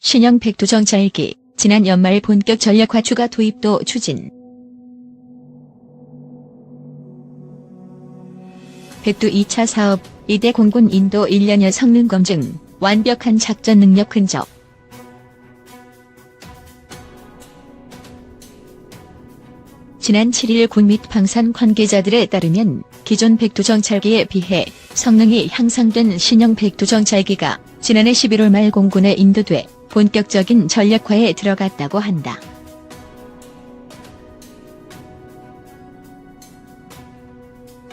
신형 백두정찰기, 지난 연말 본격 전력화 추가 도입도 추진. 백두 2차 사업, 이대 공군 인도 1년여 성능 검증, 완벽한 작전 능력 흔적. 지난 7일 군 및 방산 관계자들에 따르면 기존 백두정찰기에 비해 성능이 향상된 신형 백두정찰기가 지난해 11월 말 공군에 인도돼 본격적인 전력화에 들어갔다고 한다.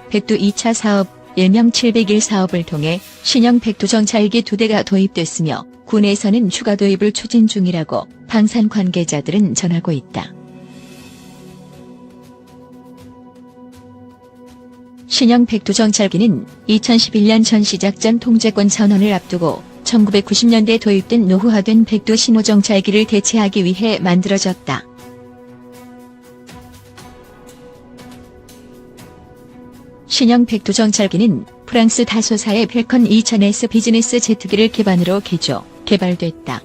백두 2차 사업, 일명 701 사업을 통해 신형 백두정찰기 2대가 도입됐으며 군에서는 추가 도입을 추진 중이라고 방산 관계자들은 전하고 있다. 신형 백두정찰기는 2011년 전시작전 통제권 전원을 앞두고 1990년대 도입된 노후화된 백두 신호정찰기를 대체하기 위해 만들어졌다. 신형 백두정찰기는 프랑스 다소사의 펠컨 2000S 비즈니스 제트기를 기반으로 개발됐다.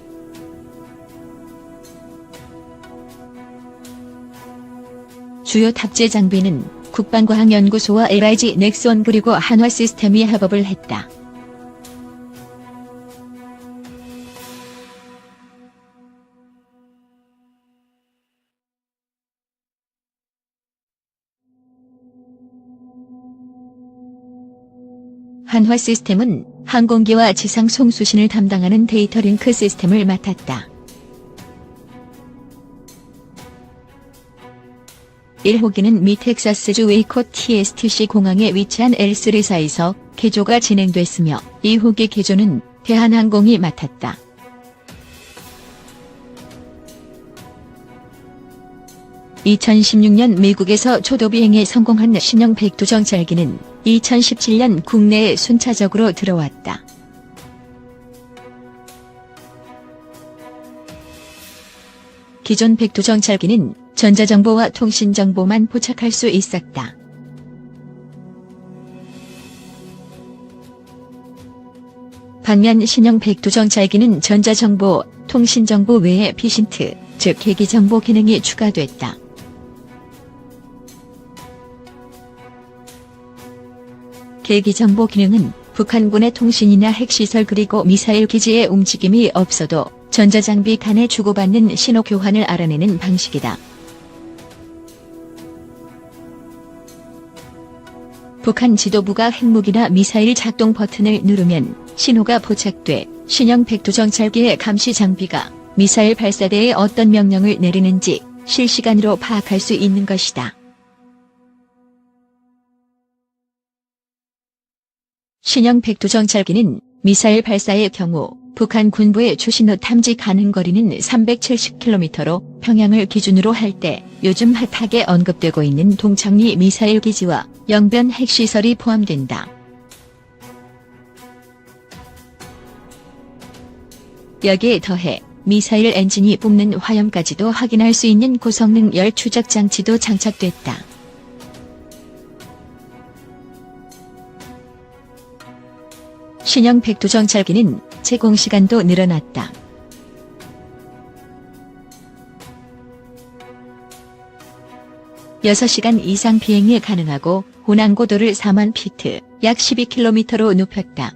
주요 탑재 장비는 국방과학연구소와 LIG 넥스원 그리고 한화시스템이 협업을 했다. 한화시스템은 항공기와 지상 송수신을 담당하는 데이터 링크 시스템을 맡았다. 1호기는 미 텍사스주 웨이코 TSTC 공항에 위치한 L3사에서 개조가 진행됐으며 2호기 개조는 대한항공이 맡았다. (2016년) 미국에서 초도 비행에 성공한 신형 백두정찰기는 2017년 국내에 순차적으로 들어왔다. 기존 백두정찰기는 전자정보와 통신정보만 포착할 수 있었다. 반면 신형 백두정찰기는 전자정보, 통신정보 외에 비신트, 즉 계기정보 기능이 추가됐다. 계기정보 기능은 북한군의 통신이나 핵시설 그리고 미사일 기지의 움직임이 없어도 전자장비 간에 주고받는 신호 교환을 알아내는 방식이다. 북한 지도부가 핵무기나 미사일 작동 버튼을 누르면 신호가 포착돼 신형 백두정찰기의 감시 장비가 미사일 발사대에 어떤 명령을 내리는지 실시간으로 파악할 수 있는 것이다. 신형 백두정찰기는 미사일 발사의 경우 북한 군부의 추신호 탐지 가능 거리는 370km로 평양을 기준으로 할 때 요즘 핫하게 언급되고 있는 동창리 미사일 기지와 영변 핵시설이 포함된다. 여기에 더해 미사일 엔진이 뿜는 화염까지도 확인할 수 있는 고성능 열 추적 장치도 장착됐다. 신형 백두정찰기는 제공시간도 늘어났다. (6시간) 이상 비행이 가능하고 운항고도를 4만 피트, 약 12km로 높였다.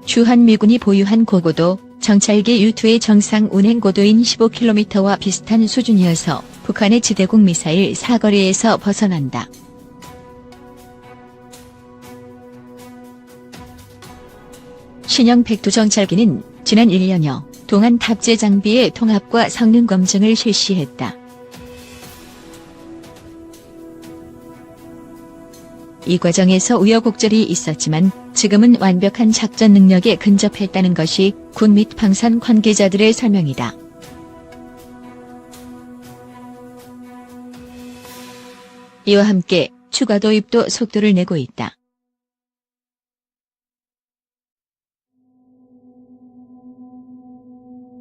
주한미군이 보유한 고고도 정찰기 U2의 정상 운행고도인 15km와 비슷한 수준이어서 북한의 지대공 미사일 사거리에서 벗어난다. 신형 백두정찰기는 지난 1년여 동안 탑재 장비의 통합과 성능 검증을 실시했다. 이 과정에서 우여곡절이 있었지만 지금은 완벽한 작전 능력에 근접했다는 것이 군 및 방산 관계자들의 설명이다. 이와 함께 추가 도입도 속도를 내고 있다.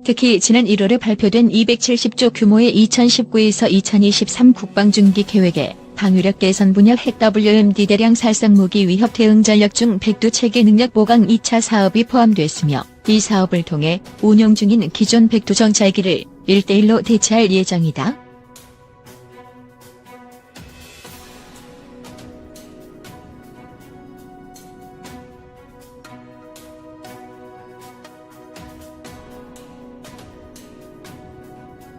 특히 지난 1월에 발표된 270조 규모의 2019에서 2023 국방중기 계획에 방위력 개선 분야 핵 WMD 대량 살상 무기 위협 대응 전력 중 백두 체계 능력 보강 2차 사업이 포함됐으며 이 사업을 통해 운용 중인 기존 백두 정찰기를 1대1로 대체할 예정이다.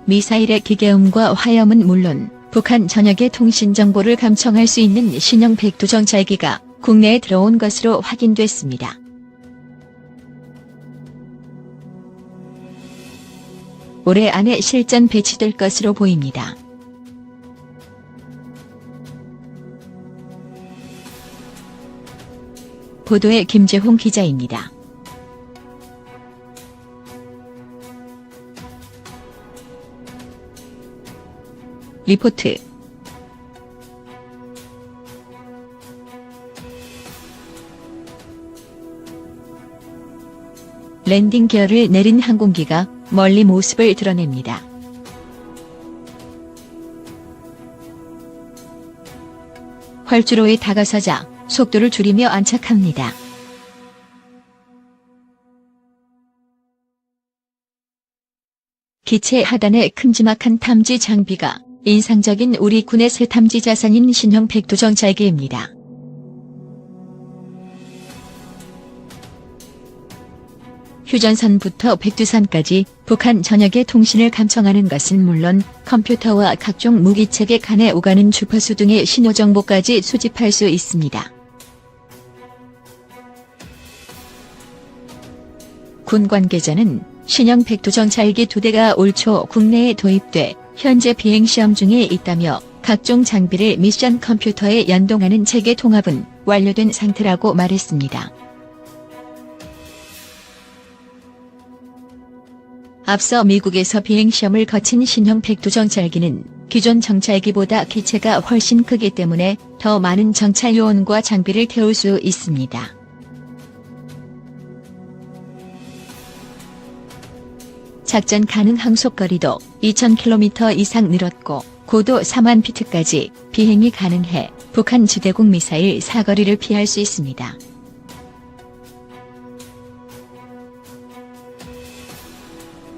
미사일의 기계음과 화염은 물론 북한 전역의 통신 정보를 감청할 수 있는 신형 백두 정찰기가 국내에 들어온 것으로 확인됐습니다. 올해 안에 실전 배치될 것으로 보입니다. 보도에 김재홍 기자입니다. 리포트. 랜딩 기어를 내린 항공기가 멀리 모습을 드러냅니다. 활주로에 다가서자 속도를 줄이며 안착합니다. 기체 하단에 큼지막한 탐지 장비가 인상적인 우리 군의 새 탐지 자산인 신형 백두 정찰기입니다. 휴전선부터 백두산까지 북한 전역의 통신을 감청하는 것은 물론 컴퓨터와 각종 무기체계 간에 오가는 주파수 등의 신호 정보까지 수집할 수 있습니다. 군 관계자는 신형 백두 정찰기 2대가 올 초 국내에 도입돼 현재 비행시험 중에 있다며 각종 장비를 미션 컴퓨터에 연동하는 체계 통합은 완료된 상태라고 말했습니다. 앞서 미국에서 비행시험을 거친 신형 백두 정찰기는 기존 정찰기보다 기체가 훨씬 크기 때문에 더 많은 정찰 요원과 장비를 태울 수 있습니다. 작전 가능 항속거리도 2000km 이상 늘었고 고도 4만 피트까지 비행이 가능해 북한 지대국 미사일 사거리를 피할 수 있습니다.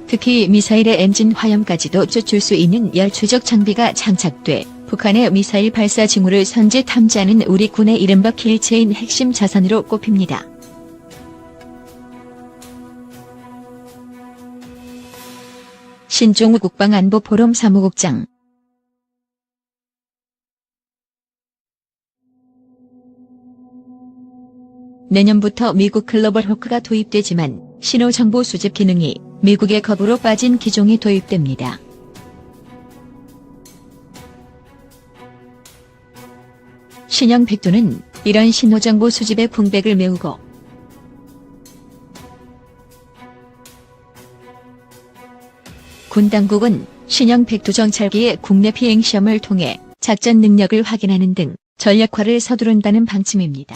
특히 미사일의 엔진 화염까지도 쫓을 수 있는 열 추적 장비가 장착돼 북한의 미사일 발사 징후를 선제 탐지하는 우리 군의 이른바 킬체인 핵심 자산으로 꼽힙니다. 신종우 국방안보포럼 사무국장. 내년부터 미국 글로벌 호크가 도입되지만 신호정보 수집 기능이 미국의 겁으로 빠진 기종이 도입됩니다. 신형 백두는 이런 신호정보 수집의 공백을 메우고 군 당국은 신형 백두 정찰기의 국내 비행시험을 통해 작전 능력을 확인하는 등 전략화를 서두른다는 방침입니다.